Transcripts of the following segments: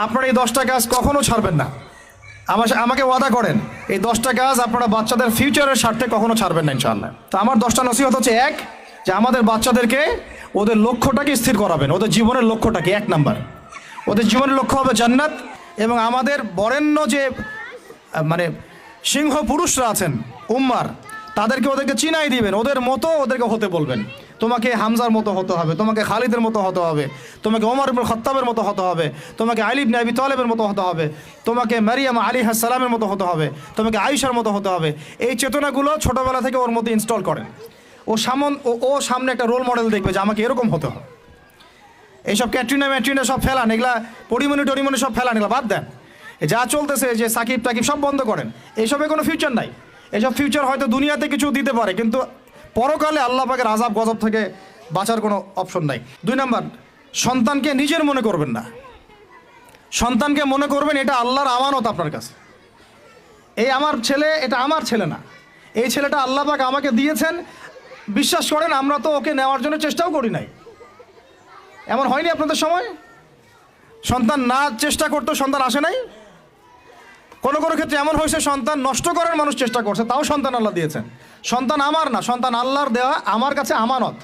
আপনারা এই 10টা কাজ কখনো ছাড়বেন না। আমাকে ওয়াদা করেন এই 10টা কাজ আপনারা বাচ্চাদের ফিউচারের স্বার্থে কখনো ছাড়বেন না ইনশাআল্লাহ। তো আমার 10টা নসিহত হচ্ছে, এক, যে আমাদের বাচ্চাদেরকে ওদের লক্ষ্যটাকে স্থির করাবেন, ওদের জীবনের লক্ষ্যটাকে। 1 নাম্বার, ওদের জীবনের লক্ষ্য হবে জান্নাত। এবং আমাদের বরেণ্য যে মানে সিংহ পুরুষরা আছেন উম্মার, ওদেরকে চিনাই দিবেন, ওদের মতো ওদেরকে হতে বলবেন। তোমাকে হামজার মতো হতে হবে, তোমাকে খালিদের মতো হতে হবে, তোমাকে ওমর ইবনে খাত্তাবের মতো হতে হবে, তোমাকে আলী ইবনে আবি তালেবের মতো হতে হবে, তোমাকে মারিয়াম আলাইহিস সালামের মতো হতে হবে, তোমাকে আয়েশার মতো হতে হবে। এই চেতনাগুলো ছোটোবেলা থেকে ওর মধ্যে ইনস্টল করেন। ও সামনে একটা রোল মডেল দেখবে যে আমাকে এরকম হতে হবে। এইসব ক্যাটরিনা সব ফেলান, এগুলা পরিমণি সব ফেলান, এগুলো বাদ দেন। যা চলতেছে যে সাকিব টাকিব সব বন্ধ করেন, এইসবে কোনো ফিউচার নাই। এসব ফিউচার হয়তো দুনিয়াতে কিছু দিতে পারে, কিন্তু পরকালে আল্লাহ পাকের আযাব গজব থেকে বাঁচার কোনো অপশন নাই। 2 নাম্বার, সন্তানকে নিজের মনে করবেন না। সন্তানকে মনে করবেন এটা আল্লাহর আমানত আপনার কাছে। এই আমার ছেলে, এটা আমার ছেলে না, এই ছেলেটা আল্লাহ পাক আমাকে দিয়েছেন। বিশ্বাস করেন আমরা তো ওকে নেওয়ার জন্য চেষ্টাও করি নাই। এমন হয়নি আপনাদের সময়? সন্তান না চেষ্টা করতো সন্তান আসে নাই? কোনো ক্ষেত্রে এমন হয়েছে সন্তান নষ্ট করার মানুষ চেষ্টা করছে, তাও সন্তান আল্লাহ দিয়েছেন। সন্তান আমার না, সন্তান আল্লাহর দেওয়া, আমার কাছে আমানত।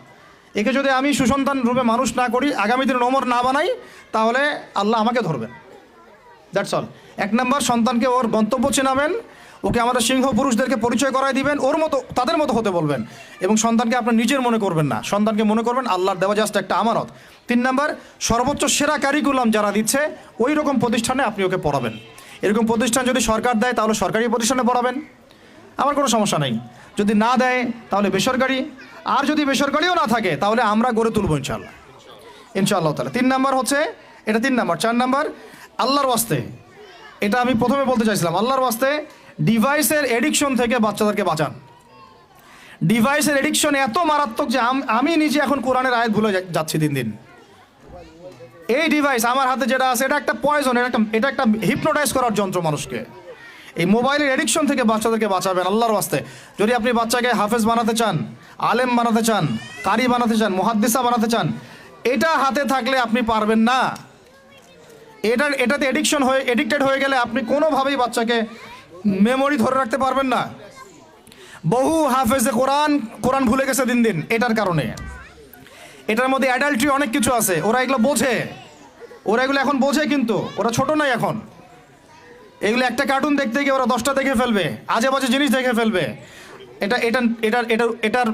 একে যদি আমি সুসন্তান রূপে মানুষ না করি, আগামী দিনে ওমর না বানাই, তাহলে আল্লাহ আমাকে ধরবেন। That's all. 1 নাম্বার, সন্তানকে ওর গন্তব্য চেনাবেন, ওকে আমাদের সিংহ পুরুষদেরকে পরিচয় করায় দিবেন, ওর মতো তাদের মতো হতে বলবেন। এবং সন্তানকে আপনার নিজের মনে করবেন না, সন্তানকে মনে করবেন আল্লাহর দেওয়া জাস্ট একটা আমানত। 3 নাম্বার, সর্বোচ্চ সেরা কারিকুলাম যারা দিচ্ছে ওই রকম প্রতিষ্ঠানে আপনি ওকে পড়াবেন। এরকম প্রতিষ্ঠান যদি সরকার দেয় তাহলে সরকারি প্রতিষ্ঠানে পড়াবেন, আমার কোনো সমস্যা নেই। যদি না দেয় তাহলে বেসরকারি, আর যদি বেসরকারিও না থাকে তাহলে আমরা গড়ে তুলব ইনশাআল্লাহ তাআলা। 3 নাম্বার হচ্ছে এটা, 3 নাম্বার। 4 নাম্বার, আল্লাহর ওয়াস্তে, এটা আমি প্রথমে বলতে চাইছিলাম, আল্লাহর ওয়াস্তে ডিভাইসের এডিকশন থেকে বাচ্চাদেরকে বাঁচান। ডিভাইসের এডিকশন এত মারাত্মক যে আমি নিজে এখন কোরআনের আয়াত ভুলে যাচ্ছি দিন দিন। এই ডিভাইস আমার হাতে যেটা আছে এটা একটা পয়জন, এটা একটা হিপনোটাইজ করার যন্ত্র মানুষকে। এই মোবাইলের এডিকশন থেকে বাচ্চাদেরকে বাঁচাবেন আল্লাহর ওয়াস্তে। যদি আপনি বাচ্চাকে হাফেজ বানাতে চান, আলেম বানাতে চান, কারি বানাতে চান, মুহাদ্দিসা বানাতে চান, এটা হাতে থাকলে আপনি পারবেন না। এটাতে এডিক্টেড হয়ে গেলে আপনি কোনোভাবেই বাচ্চাকে মেমোরি ধরে রাখতে পারবেন না। বহু হাফেজে কোরআন ভুলে গেছে দিন দিন এটার কারণে। এটার মধ্যে অ্যাডাল্ট্রি অনেক কিছু আছে, ওরা এগুলো বোঝে, ওরা এগুলো এখন বোঝে, কিন্তু ওরা ছোট নাই এখন। এগুলো একটা কার্টুন দেখতে গিয়ে ওরা 10টা দেখে ফেলবে, আজে বাজে জিনিস দেখে ফেলবে। এটার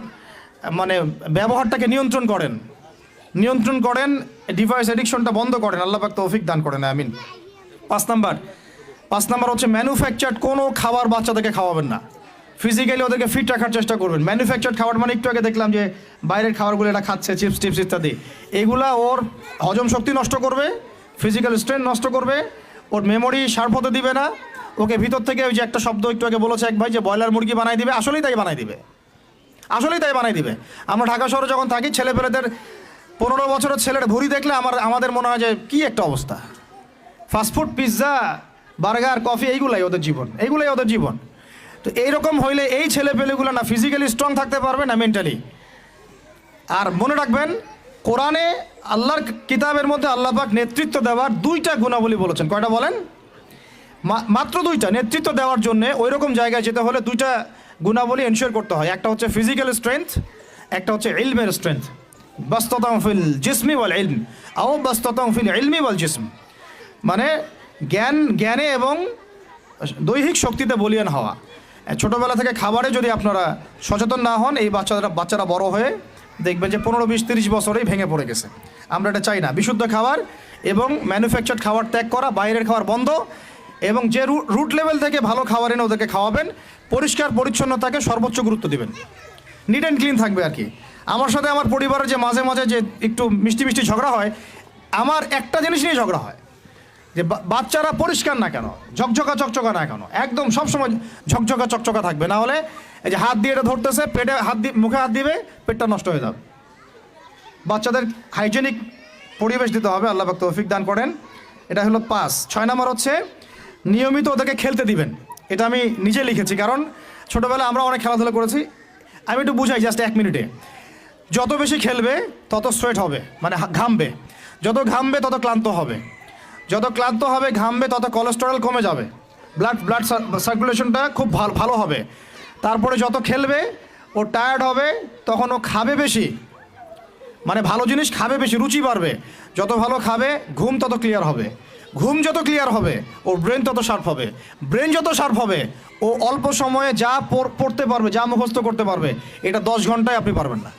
মানে ব্যবহারটাকে নিয়ন্ত্রণ করেন, ডিভাইস এডিকশনটা বন্ধ করেন, আল্লাহ পাক তৌফিক দান করেন, আমিন। 5 নাম্বার হচ্ছে ম্যানুফ্যাকচার্ড কোনো খাবার বাচ্চাদেরকে খাওয়াবেন না। ফিজিক্যালি ওদেরকে ফিট রাখার চেষ্টা করবেন। ম্যানুফ্যাকচার্ড খাবার মানে একটু আগে দেখলাম যে বাইরের খাবারগুলো এটা খাচ্ছে, চিপস টিপস ইত্যাদি, এগুলা ওর হজম শক্তি নষ্ট করবে, ফিজিক্যাল স্ট্রেংথ নষ্ট করবে, ওর মেমোরি শার্প হতে দিবে না। ওকে ভিতর থেকে ওই যে একটা শব্দ একটু আগে বলেছে এক ভাই যে ব্রয়লার মুরগি বানাই দিবে, আসলেই তাই বানাই দিবে। আমরা ঢাকা শহরে যখন থাকি, ছেলেপেলেদের 15 বছরের ছেলের ভুঁড়ি দেখলে আমাদের মনে হয় যে কী একটা অবস্থা। ফাস্টফুড, পিৎজা, বার্গার, কফি, এইগুলাই ওদের জীবন। তো এইরকম হইলে এই ছেলেপেলেগুলো না ফিজিক্যালি স্ট্রং থাকতে পারবে না মেন্টালি। আর মনে রাখবেন, কোরআনে আল্লাহর কিতাবের মধ্যে আল্লাহ পাক নেতৃত্ব দেওয়ার 2টা গুণাবলী বলেছেন। কয়টা বলেন? মাত্র 2টা। নেতৃত্ব দেওয়ার জন্য ওই রকম জায়গায় যেতে হলে 2টা গুণাবলী এনশিওর করতে হয়। একটা হচ্ছে ফিজিক্যাল স্ট্রেংথ, একটা হচ্ছে ইলমের স্ট্রেংথ। বাসতাতাম ফিল জিসমি ওয়াল ইলম আও বাসতাতাম ফিল ইলমি ওয়াল জিসম, মানে জ্ঞানে এবং দৈহিক শক্তিতে বলীয়ান হওয়া। ছোটোবেলা থেকে খাবারে যদি আপনারা সচেতন না হন, এই বাচ্চারা বড় হয়ে দেখবেন যে 15, 20, 30 বছরেই ভেঙে পড়ে গেছে। আমরা এটা চাই না। বিশুদ্ধ খাবার এবং ম্যানুফ্যাকচার্ড খাবার ত্যাগ করা, বাইরের খাবার বন্ধ, এবং যে রুট লেভেল থেকে ভালো খাবার এনে ওদেরকে খাওয়াবেন। পরিষ্কার পরিচ্ছন্নতাকে সর্বোচ্চ গুরুত্ব দিবেন, নিট অ্যান্ড ক্লিন থাকবে আর কি। আমার সাথে আমার পরিবারের যে মাঝে মাঝে যে একটু মিষ্টি ঝগড়া হয়, আমার একটা জিনিস নিয়ে ঝগড়া হয় যে বাচ্চারা পরিষ্কার না কেন, চকচকা না কেন, একদম সবসময় চকচকা থাকবে। না হলে এই যে হাত দিয়ে এটা ধরতেছে, পেটে হাত দিয়ে মুখে হাত দিবে, পেটটা নষ্ট হয়ে যাবে। বাচ্চাদের হাইজেনিক পরিবেশ দিতে হবে, আল্লাহ পাক তৌফিক দান করেন। এটা হলো 5। 6 নাম্বার হচ্ছে নিয়মিত ওদেরকে খেলতে দিবেন। এটা আমি নিজে লিখেছি, কারণ ছোটোবেলায় আমরা অনেক খেলাধুলা করেছি। আমি একটু বুঝাই জাস্ট 1 মিনিটে। যত বেশি খেলবে তত সোয়েট হবে, মানে ঘামবে, যত ঘামবে তত ক্লান্ত হবে। যত ক্লান্ত হবে, ঘামবে, তত কোলেস্টেরল কমে যাবে, ব্লাড সার্কুলেশনটা খুব ভালো হবে। তারপরে যত খেলবে, ও টায়ার্ড হবে, তখন ও খাবে বেশি, মানে ভালো জিনিস খাবে বেশি, রুচি বাড়বে। যত ভালো খাবে, ঘুম তত ক্লিয়ার হবে, ঘুম যত ক্লিয়ার হবে, ওর ব্রেন তত শার্প হবে, ব্রেন যত শার্প হবে, ও অল্প সময়ে যা পড়তে পারবে, যা মুখস্থ করতে পারবে, এটা 10 ঘন্টায় আপনি পারবেন না।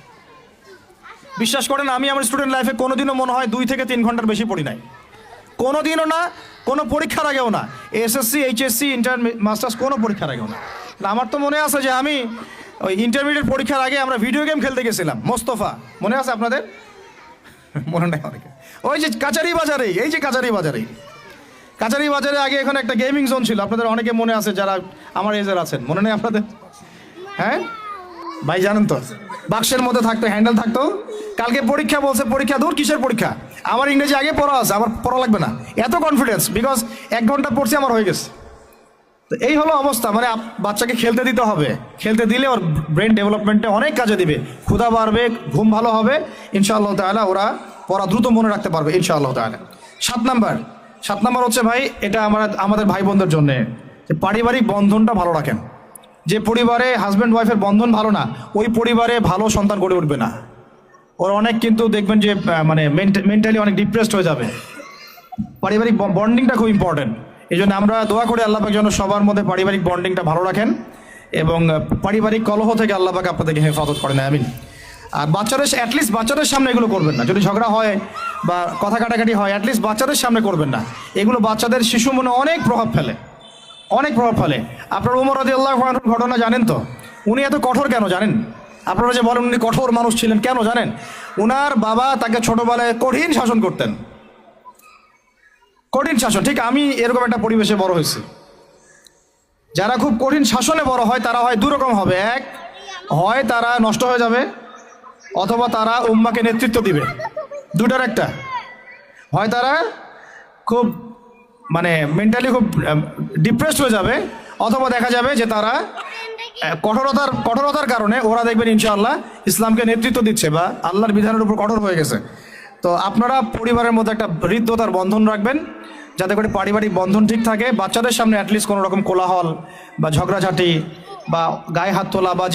বিশ্বাস করেন, আমি আমার স্টুডেন্ট লাইফে কোনোদিনও মনে হয় 2 থেকে 3 ঘন্টার বেশি পড়ি নাই, কোনোদিনও না, কোনো পরীক্ষার আগেও না, এসএসসি, এইচএসসি, ইন্টার, মাস্টার্স, কোনো পরীক্ষার আগেও না। আমার তো মনে আছে যে আমি ওই ইন্টারমিডিয়েট পরীক্ষার আগে আমরা ভিডিও গেম খেলতে গেছিলাম, মোস্তফা, মনে আছে আপনাদের? মনে নেই অনেকে। ওই যে কাচারি বাজারে, এই যে কাচারি বাজারে আগে এখানে একটা গেমিং জোন ছিল, আপনাদের অনেকে মনে আছে যারা আমার এজের আছেন, মনে নেই আপনাদের? হ্যাঁ ভাই, জানেন তো, বাক্সের মধ্যে থাকতো, হ্যান্ডেল থাকতো। কালকে পরীক্ষা বলছে, পরীক্ষা দূর, কিসের পরীক্ষা, আমার ইংরেজি আগে পড়া আছে, আমার পড়া লাগবে না, এত কনফিডেন্স, বিকজ 1 ঘন্টা পড়ছি, আমার হয়ে গেছে। তো এই হলো অবস্থা, মানে বাচ্চাকে খেলতে দিতে হবে, খেলতে দিলে ওর ব্রেন ডেভেলপমেন্টে অনেক কাজে দিবে, ক্ষুধা বাড়বে, ঘুম ভালো হবে, ইনশাআল্লাহ তাআলা ওরা পড়া দ্রুত মনে রাখতে পারবে ইনশাআল্লাহ তাআলা। 7 নাম্বার হচ্ছে ভাই, এটা আমাদের ভাই বোনদের জন্য, যে পারিবারিক বন্ধনটা ভালো রাখেন। যে পরিবারে হাজব্যান্ড ওয়াইফের বন্ধন ভালো না, ওই পরিবারে ভালো সন্তান গড়ে উঠবে না। ওর অনেক কিন্তু দেখবেন যে মানে মেন্টালি অনেক ডিপ্রেসড হয়ে যাবে। পারিবারিক বন্ডিংটা খুব ইম্পর্টেন্ট। এই জন্য আমরা দোয়া করি আল্লাহ পাক যেন সবার মধ্যে পারিবারিক বন্ডিংটা ভালো রাখেন এবং পারিবারিক কলহ থেকে আল্লাহ পাক আপনাদেরকে হেফাজত করেন, আমিন। আর অ্যাটলিস্ট বাচ্চাদের সামনে এগুলো করবেন না, যদি ঝগড়া হয় বা কথা কাটাকাটি হয়, অ্যাটলিস্ট বাচ্চাদের সামনে করবেন না। এগুলো বাচ্চাদের শিশু মনে অনেক প্রভাব ফেলে। আপনার উমর রাদিয়াল্লাহু আনহুর ঘটনা জানেন তো? উনি এত কঠোর কেন জানেন? আপনারা যে বলেন উনি কঠোর মানুষ ছিলেন, কেন জানেন? উনার বাবা তাকে ছোটবেলায় কঠিন শাসন করতেন, কঠিন শাসন। ঠিক আমি এরকম একটা পরিবেশে বড় হয়েছি। যারা খুব কঠিন শাসনে বড় হয় তারা হয় দুরকম হবে, এক হয় তারা নষ্ট হয়ে যাবে, অথবা তারা উম্মাকে নেতৃত্ব দিবে। দুটার একটা, হয় তারা খুব মানে মেন্টালি খুব ডিপ্রেসড হয়ে যাবে, অথবা দেখা যাবে যে তারা কঠোরতার কারণে ওরা দেখবেন ইনশাআল্লাহ ইসলামকে নেতৃত্ব দিচ্ছে বা আল্লাহর বিধানের উপর কঠোর হয়ে গেছে। তো আপনারা পরিবারের মধ্যে একটা হৃদ্যতার বন্ধন রাখবেন, যাতে করে পারিবারিক বন্ধন ঠিক থাকে। বাচ্চাদের সামনে অ্যাটলিস্ট কোনো রকম কোলাহল বা ঝগড়াঝাটি বা গায়ে হাত তোলা বা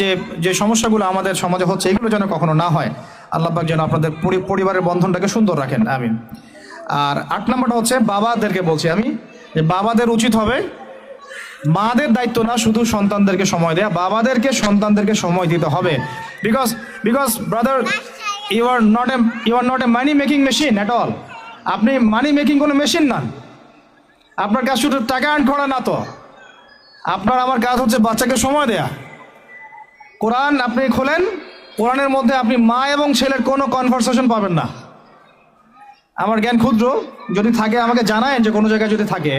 যে সমস্যাগুলো আমাদের সমাজে হচ্ছে, এগুলো যেন কখনো না হয়। আল্লাহ পাক যেন আপনাদের পরিবারের বন্ধনটাকে সুন্দর রাখেন, আমিন। আর 8 নম্বরটা হচ্ছে বাবাদেরকে বলছি আমি, যে বাবাদের উচিত হবে, মাদের দায়িত্ব না শুধু সন্তানদেরকে সময় দেয়া, বাবাদেরকে সন্তানদেরকে সময় দিতে হবে। Because brother, you are not a money making machine at all. আপনি মানি মেকিং কোনো মেশিন না। আপনার কাজ শুধু টাকা আর্ন করা না, তো আপনার আমার কাজ হচ্ছে বাচ্চাকে সময় দেয়া। কোরআন আপনি খোলেন, কোরআনের মধ্যে আপনি মা এবং ছেলের কোনো কনভারসেশন পাবেন না। আমার জ্ঞান ক্ষুদ্র, যদি থাকে আমাকে জানায়েন, যে কোনো জায়গায় যদি থাকে,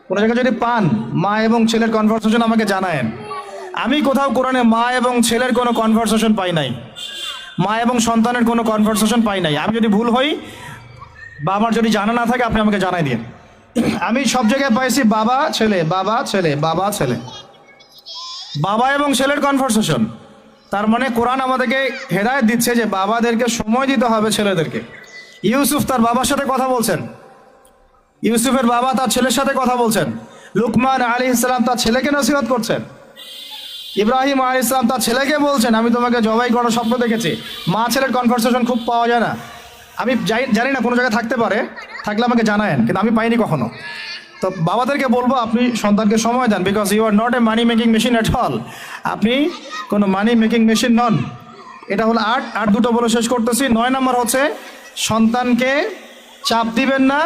কোনো জায়গায় যদি পান মা এবং ছেলের কনভারসেশন আমাকে জানায়েন। আমি কোথাও কোরআনে মা এবং ছেলের কোনো কনভারসেশন পাই নাই, মা এবং সন্তানের কোনো কনভারসেশন পাই নাই। আমি যদি ভুল হই বা আমার যদি জানা না থাকে, আপনি আমাকে জানাই দিন। আমি সব জায়গায় পাইছি বাবা ছেলে, বাবা ছেলে, বাবা ছেলে, বাবা এবং ছেলের কনভারসেশন। তার মানে কোরআন আমাদেরকে হেদায়েত দিচ্ছে যে বাবাদেরকে সময় দিতে হবে ছেলেদেরকে। ইউসুফ তার বাবার সাথে কথা বলছেন, ইউসুফের বাবা তার ছেলের সাথে কথা বলছেন, লুকমান আলাইহিস সালাম তার ছেলেকে নসিহত করছেন, ইব্রাহিম আলাইহিস সালাম তার ছেলেকে বলছেন আমি তোমাকে জবাই করার স্বপ্ন দেখেছি। মা ছেলের কনভারসেশন খুব পাওয়া যায় না। আমি জানি না, কোনো জায়গায় থাকতে পারে, থাকলে আমাকে জানায়েন, কিন্তু আমি পাইনি কখনো। তো বাবাদেরকে বলবো আপনি সন্তানকে সময় দেন, because you are not a money making machine at all. আপনি কোনো মানি মেকিং মেশিন নন। এটা হলো 8 দুটো বলে শেষ করতেছি। 9 নম্বর হচ্ছে সন্তানকে চাপ দিবেন না,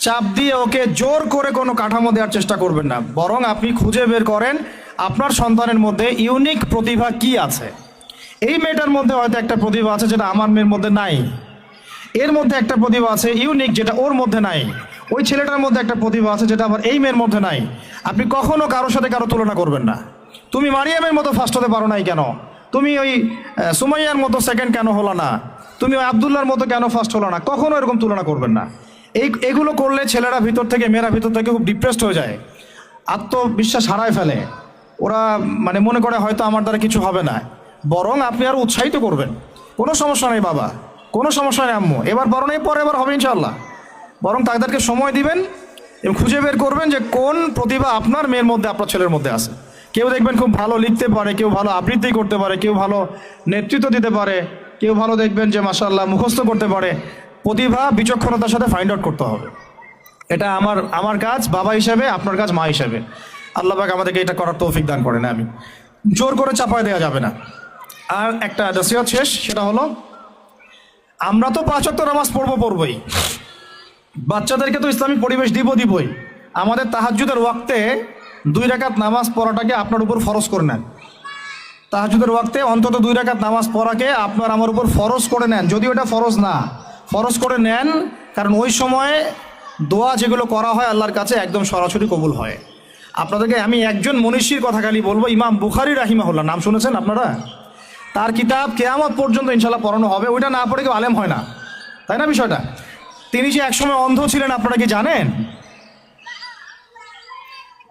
চাপ দিয়ে ওকে জোর করে কোনো কাঠামো দেওয়ার চেষ্টা করবেন না, বরং আপনি খুঁজে বের করেন আপনার সন্তানের মধ্যে ইউনিক প্রতিভা কি আছে। এই মেয়েটার মধ্যে হয়তো একটা প্রতিভা আছে যেটা আমার মেয়ের মধ্যে নাই, এর মধ্যে একটা প্রতিভা আছে ইউনিক যেটা ওর মধ্যে নাই, ওই ছেলেটার মধ্যে একটা প্রতিভা আছে যেটা আবার এই মেয়ের মধ্যে নাই। আপনি কখনো কারোর সাথে কারো তুলনা করবেন না। তুমি মারিয়ামের মতো ফার্স্ট হতে পারো নাই কেন, তুমি ওই সুমাইয়ার মতো সেকেন্ড কেন হলো না, তুমি ওই আবদুল্লাহর মতো কেন ফার্স্ট হলো না, কখনো এরকম তুলনা করবেন না। এগুলো করলে ছেলেরা ভিতর থেকে, মেয়েরা ভিতর থেকে খুব ডিপ্রেসড হয়ে যায়, আত্মবিশ্বাস হারায় ফেলে। ওরা মানে মনে করে হয়তো আমার দ্বারা কিছু হবে না। বরং আপনি আরো উৎসাহিত করবেন, কোনো সমস্যা নেই বাবা, কোনো সমস্যা নেই আম্মু, এবার বড় নেই পরে এবার হবে ইনশাল্লাহ। বরং তাদেরকে সময় দিবেন এবং খুঁজে বের করবেন যে কোন প্রতিভা আপনার মেয়ের মধ্যে, আপনার ছেলের মধ্যে আছে। কেউ দেখবেন খুব ভালো লিখতে পারে, কেউ ভালো আবৃত্তি করতে পারে, কেউ ভালো নেতৃত্ব দিতে পারে, কেউ ভালো দেখবেন যে মাশাআল্লাহ মুখস্থ করতে পারে। প্রতিভা বিচক্ষণতার সাথে ফাইন্ড আউট করতে হবে। এটা আমার কাজ বাবা হিসেবে, আপনার কাজ মা হিসেবে। আল্লাহ পাক আমাদেরকে এটা করার তৌফিক দান করেন, আমি জোর করে চাপায় দেওয়া যাবে না। আর একটা নসিহত শেষ, সেটা হলো আমরা তো 5 ওয়াক্ত নামাজ পড়বই, বাচ্চাদেরকে তো ইসলামিক পরিবেশ দিবই। আমাদের তাহাজ্জুদের ওয়াক্তে 2 রাকাত নামাজ পড়াটাকে আপনার উপর ফরজ করে নেন। তাহাজ্জুদের ওয়াক্তে অন্তত 2 রাকাত নামাজ পড়াকে আপনার আমার উপর ফরজ করে নেন, যদিও এটা ফরজ না, ফরজ করে নেন। কারণ ওই সময়ে দোয়া যেগুলো করা হয় আল্লাহর কাছে একদম সরাসরি কবুল হয়। আপনাদেরকে আমি একজন মনীষীর কথা খালি বলবো, ইমাম বুখারী রাহিমাহুল্লাহ, নাম শুনেছেন আপনারা? তার কিতাব কিয়ামত পর্যন্ত ইনশাল্লাহ পড়ানো হবে। ওইটা না পড়ে কেউ আলেম হয় না, তাই না বিষয়টা? তিনি যে একসময় অন্ধ ছিলেন আপনারা কি জানেন?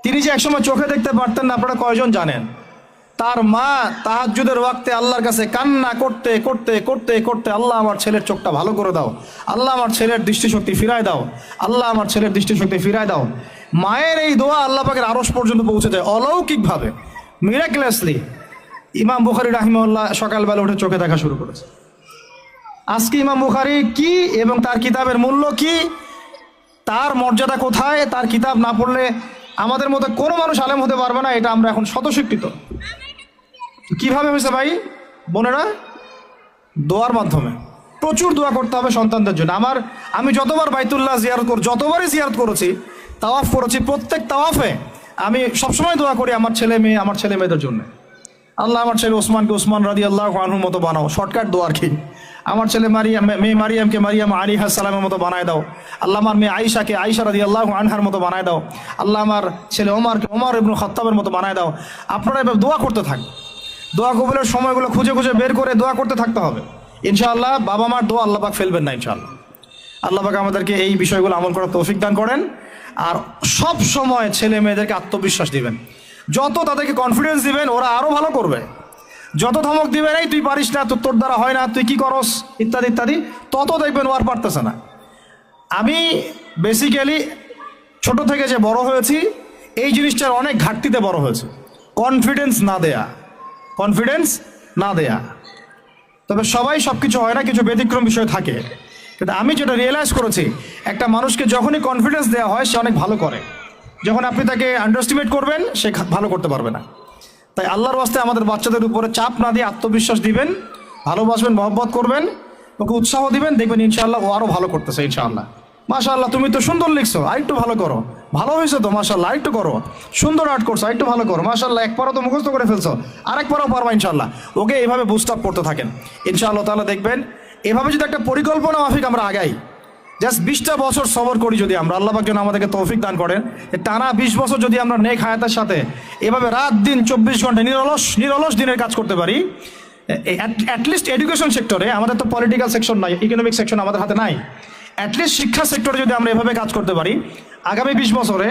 তিনি যে একসময় চোখে দেখতে পারতেন না, আপনারা কয়জন জানেন? তার মা তাহাজ্জুদের ওয়াক্তে আল্লাহর কাছে কান্না করতে করতে করতে করতে, আল্লাহ আমার ছেলের চোখটা ভালো করে দাও, আল্লাহ আমার ছেলের দৃষ্টিশক্তি ফিরায় দাও, আল্লাহ আমার ছেলের দৃষ্টিশক্তি ফিরায় দাও। মায়ের এই দোয়া আল্লাহ পাকের আরশ পর্যন্ত পৌঁছে যায় অলৌকিকভাবে, মিরাকুলাসলি। ইমাম বুখারী রাহিমাহুল্লাহ সকালবেলা উঠে চোখে দেখা শুরু করেছে। আজকে ইমাম বুখারী কি এবং তার কিতাবের মূল্য কি, তার মর্যাদা কোথায়, তার কিতাব না পড়লে আমাদের মধ্যে কোনো মানুষ আলেম হতে পারবে না, এটা আমরা এখন স্বতঃস্বীকৃত। কিভাবে হয়েছে ভাই বোনেরা? দোয়ার মাধ্যমে। প্রচুর দোয়া করতে হবে সন্তানদের জন্য। আমি যতবার বাইতুল্লাহ যতবারই জিয়ারত করেছি, তাওয়াফ করেছি, প্রত্যেক তাওয়াফে আমি সবসময় দোয়া করি আমার ছেলে মেয়েদের জন্য। আল্লাহ আমার ছেলে ওসমানকে ওসমান রাদিয়াল্লাহু আনহুর মতো বানাও, শর্টকাট দোয়ার কি। আমার ছেলে মেয়ে মারিয়ামকে মারিয়াম আলাইহিস সালামের মতো বানায় দাও। আল্লাহ আমার মেয়ে আয়েশাকে আয়েশা রাদিয়াল্লাহু আনহার মতো বানায় দাও। আল্লাহ আমার ছেলে ওমরকে ওমর ইবনে খাত্তাবের মতো বানায় দাও। আপনারা এবার দোয়া করতে থাকুন, দোয়া কবুলের সময়গুলো খুঁজে খুঁজে বের করে দোয়া করতে থাকতে হবে। ইনশাআল্লাহ বাবা মার দোয়া আল্লাহ পাক ফেলবেন না ইনশাআল্লাহ। আল্লাহ পাক আমাদেরকে এই বিষয়গুলো আমল করার তৌফিক দান করেন। আর সব সময় ছেলে মেয়েদেরকে আত্মবিশ্বাস দিবেন, যত তাদেরকে কনফিডেন্স দিবেন ওরা আরো ভালো করবে। যত ধমক দিবেন এই তুই পারিস না, তোর দ্বারা হয় না, তুই কি করস, ইত্যাদি ইত্যাদি, তত দেখবেন ও আর পারতেছে না। আমি বেসিক্যালি ছোট থেকে যে বড় হয়েছি, এই জিনিসটার অনেক ঘাটতিতে বড় হয়েছে, কনফিডেন্স না দেয়া। তবে সবাই সব কিছু হয় না, কিছু ব্যতিক্রম বিষয় থাকে। কিন্তু আমি যেটা রিয়েলাইজ করেছি, একটা মানুষকে যখনই কনফিডেন্স দেওয়া হয় সে অনেক ভালো করে। যখন আপনি তাকে আন্ডারস্টিমেট করবেন সে ভালো করতে পারবে না। তাই আল্লাহর ওয়াস্তে আমাদের বাচ্চাদের উপরে চাপ না দিয়ে আত্মবিশ্বাস দিবেন, ভালোবাসবেন, মহব্বত করবেন, ওকে উৎসাহ দিবেন, দেখবেন ইনশাআল্লাহ ও আরও ভালো করতেছে ইনশাআল্লাহ। মাশাআল্লাহ তুমি তো সুন্দর লিখছো, আরেকটু ভালো করো, ভালো হয়েছে তো মাশাআল্লাহ, আরেকটু করো, সুন্দর আর্ট করছো, আরেকটু ভালো করো, মাশাআল্লাহ এক পারো তো মুখস্থ করে ফেলছো, আরেক পারও পারবা ইনশাআল্লাহ। ওকে এইভাবে বুস্ট আপ করতে থাকেন ইনশাআল্লাহ তাআলা। দেখবেন এভাবে যদি একটা পরিকল্পনা মাফিক আমরা আগাই, জাস্ট 20টা বছর সবর করি যদি আমরা, আল্লাহ পাক যেন আমাদেরকে তৌফিক দান করেন, টানা 20 বছর যদি আমরা নেক হায়াতের সাথে এভাবে রাত দিন 24 ঘন্টা নিরলস দিনের কাজ করতে পারি, অ্যাটলিস্ট এডুকেশন সেক্টরে, আমাদের তো পলিটিক্যাল সেকশন নাই, ইকোনমিক সেকশন আমাদের হাতে নাই, অ্যাটলিস্ট শিক্ষা সেক্টরে যদি আমরা এভাবে কাজ করতে পারি, আগামী 20 বছরে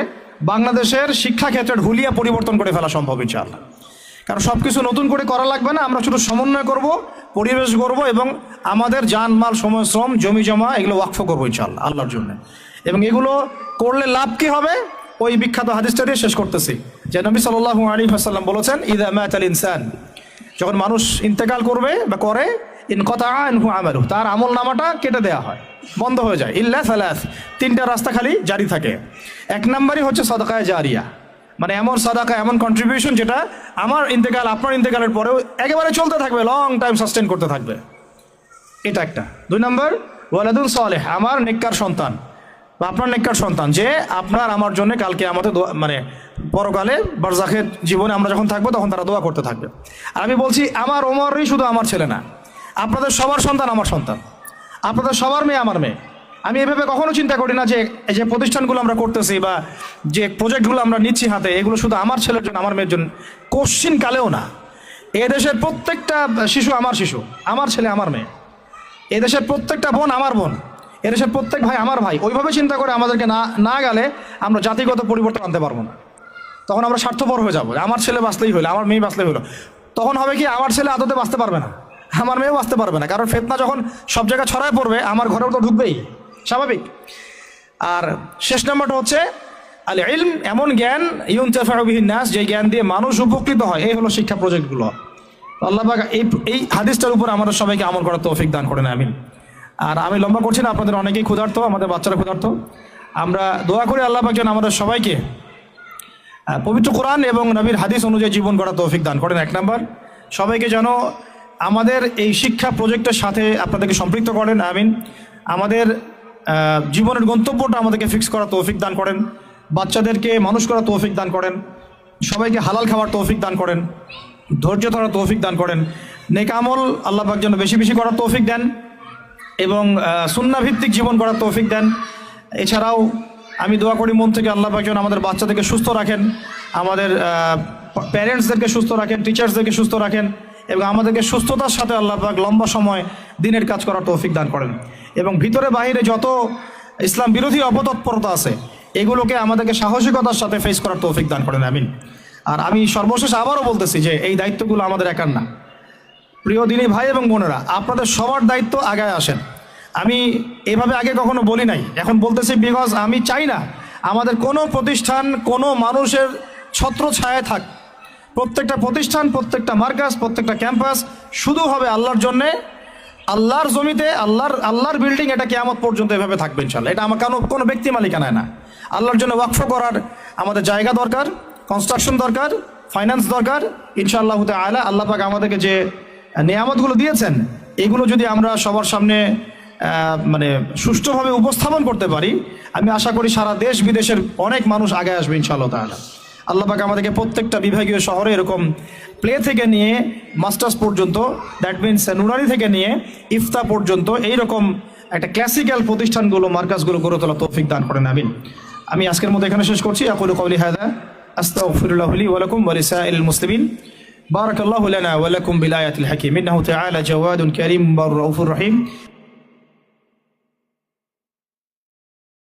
বাংলাদেশের শিক্ষা ক্ষেত্রের হুলিয়া পরিবর্তন করে ফেলা সম্ভব ইনশাআল্লাহ। কারণ সব কিছু নতুন করে করা লাগবে না, আমরা শুধু সমন্বয় করব, পরিবেশ করব এবং আমাদের জানমাল, সময়, শ্রম, জমি জমা এগুলো ওয়াকফ করবো ইনশাআল্লাহ আল্লাহর জন্য। এবং এগুলো করলে লাভ কি হবে, ওই বিখ্যাত হাদিসটা দিয়ে শেষ করতেছি, যে নবী সাল্লাল্লাহু আলাইহি ওয়াসাল্লাম বলেছেন, ইযা মাতাল ইনসান, যখন মানুষ ইন্তেকাল করবে বা করে, ইনকাতা আনহু আমালু, তার আমল নামাটা কেটে দেওয়া হয়, বন্ধ হয়ে যায়, ইল্লা সালাস, 3টা রাস্তা খালি জারি থাকে। 1 নম্বরই হচ্ছে সাদাকায়ে জারিয়া, মানে এমন সাদাকা, এমন কন্ট্রিবিউশন যেটা আমার ইন্তেকাল, আপনার ইন্তেকালের পরেও একেবারে চলতে থাকবে, লং টাইম সাস্টেন করতে থাকবে, এটা একটা। 2 নম্বর ওয়ালাদুন সালেহ, আমার নেককার সন্তান বা আপনার নেককার সন্তান, যে আপনার আমার জন্য কালকে আমাদের মানে পরকালে বারজাখের জীবনে আমরা যখন থাকবো তখন তারা দোয়া করতে থাকবে। আর আমি বলছি আমার ওমরই শুধু আমার ছেলে না, আপনাদের সবার সন্তান আমার সন্তান, আপনাদের সবার মেয়ে আমার মেয়ে। আমি এভাবে কখনো চিন্তা করি না যে এই যে প্রতিষ্ঠানগুলো আমরা করতেছি বা যে প্রজেক্টগুলো আমরা নিচ্ছি হাতে, এগুলো শুধু আমার ছেলের জন্য, আমার মেয়ের জন্য, কোশ্চিন কালেও না। এদেশের প্রত্যেকটা শিশু আমার শিশু, আমার ছেলে আমার মেয়ে। এদেশের প্রত্যেকটা বোন আমার বোন, এদেশের প্রত্যেক ভাই আমার ভাই। ওইভাবে চিন্তা করে আমাদেরকে না গেলে আমরা জাতিগত পরিবর্তন আনতে পারবো না। তখন আমরা স্বার্থপর হয়ে যাবো, আমার ছেলে বাঁচলেই হলো, আমার মেয়ে বাঁচলেই হলো। তখন হবে কি, আমার ছেলে আদতে বাঁচতে পারবে না, আমার মেয়েও বাঁচতে পারবে না, কারণ ফিতনা যখন সব জায়গায় ছড়ায় পড়বে আমার ঘরেও তো ঢুকবেই, স্বাভাবিক। আর শেষ নাম্বারটা হচ্ছে আল ইলম, এমন জ্ঞান ইউনতাফাউ বিহিন নাস, যে জ্ঞান দিয়ে মানুষ উপকৃত হয়। এই হলো শিক্ষা প্রজেক্টগুলো। আল্লাহ পাক এই হাদিসটার উপর আমাদের সবাইকে আমল করার তৌফিক দান করেন, আমিন। আর আমি লম্বা করছি না, আপনাদের অনেকেই ক্ষুধার্ত, আমাদের বাচ্চারা ক্ষুধার্ত। আমরা দোয়া করি আল্লাহ পাক যেন আমাদের সবাইকে পবিত্র কোরআন এবং নবীর হাদিস অনুযায়ী জীবন গড়ার তৌফিক দান করেন। এক নাম্বার, সবাইকে যেন আমাদের এই শিক্ষা প্রজেক্টের সাথে আপনাদেরকে সম্পৃক্ত করেন, আমিন। আমাদের জীবনের গন্তব্যটা আমাদেরকে ফিক্স করার তৌফিক দান করেন, বাচ্চাদেরকে মানুষ করার তৌফিক দান করেন, সবাইকে হালাল খাওয়ার তৌফিক দান করেন, ধৈর্য ধরার তৌফিক দান করেন, নেক আমল আল্লাহ পাক যেন বেশি বেশি করার তৌফিক দেন এবং সুন্নাহ ভিত্তিক জীবন করার তৌফিক দেন। এছাড়াও আমি দোয়া করি মন থেকে আল্লাহ পাক যেন আমাদের বাচ্চাদেরকে সুস্থ রাখেন, আমাদের প্যারেন্টসদেরকে সুস্থ রাখেন, টিচার্সদেরকে সুস্থ রাখেন এবং আমাদেরকে সুস্থতার সাথে আল্লাহ পাক লম্বা সময় দিনের কাজ করার তৌফিক দান করেন। এবং ভিতরে বাহিরে যত ইসলাম বিরোধী অপতৎপরতা আছে এগুলোকে আমাদেরকে সাহসিকতার সাথে ফেস করার তৌফিক দান করেন, আমিন। আর আমি সর্বশেষ আবারও বলতেছি যে এই দায়িত্বগুলো আমাদের একার না। প্রিয় দিনী ভাই এবং বোনেরা, আপনাদের সবার দায়িত্ব আগায় আসেন। আমি এভাবে আগে কখনো বলি নাই, এখন বলতেছি বিকজ আমি চাই না আমাদের কোনো প্রতিষ্ঠান কোনো মানুষের ছত্র ছায়ায় থাক। প্রত্যেকটা প্রতিষ্ঠান, প্রত্যেকটা মার্কাজ, প্রত্যেকটা ক্যাম্পাস শুধু হবে আল্লাহর জন্যে, আল্লাহর জমিতে, আল্লাহর বিল্ডিং, এটা কিয়ামত পর্যন্ত এভাবে থাকবে ইনশাল্লাহ। এটা আমার কোনো ব্যক্তি মালিকানায় না। আল্লাহর জন্য ওয়াকফ করার আমাদের জায়গা দরকার, কনস্ট্রাকশন দরকার, ফাইন্যান্স দরকার। ইনশাআল্লাহ তাআলা আল্লাহ পাক আমাদেরকে যে নিয়ামতগুলো দিয়েছেন এগুলো যদি আমরা সবার সামনে মানে সুষ্ঠুভাবে উপস্থাপন করতে পারি, আমি আশা করি সারা দেশ বিদেশের অনেক মানুষ আগে আসবে ইনশাআল্লাহ তাআলা। আল্লাহ পাক আমাদেরকে প্রত্যেকটা বিভাগীয় শহরে এরকম প্লে থেকে নিয়ে মাস্টার্স পর্যন্ত, দ্যাট মিনস নুরানি থেকে নিয়ে ইফতা পর্যন্ত এইরকম একটা ক্লাসিক্যাল প্রতিষ্ঠানগুলো, মার্কাজগুলো গড়ে তোলা তৌফিক দান করেন, আমিন। আমি আজকের মতো এখানে শেষ করছি। আকুলু কওলি হাযা আস্তাগফিরুল্লাহ লি ওয়া লাকুম ওয়া লিসাইরিল মুসলিমিন। বারাকাল্লাহু লানা ওয়া লাকুম বিল আয়াতিল হাকীম। ইন্নাহু তাআলা জাওয়াদুন কারীম রাউফুর রহিম।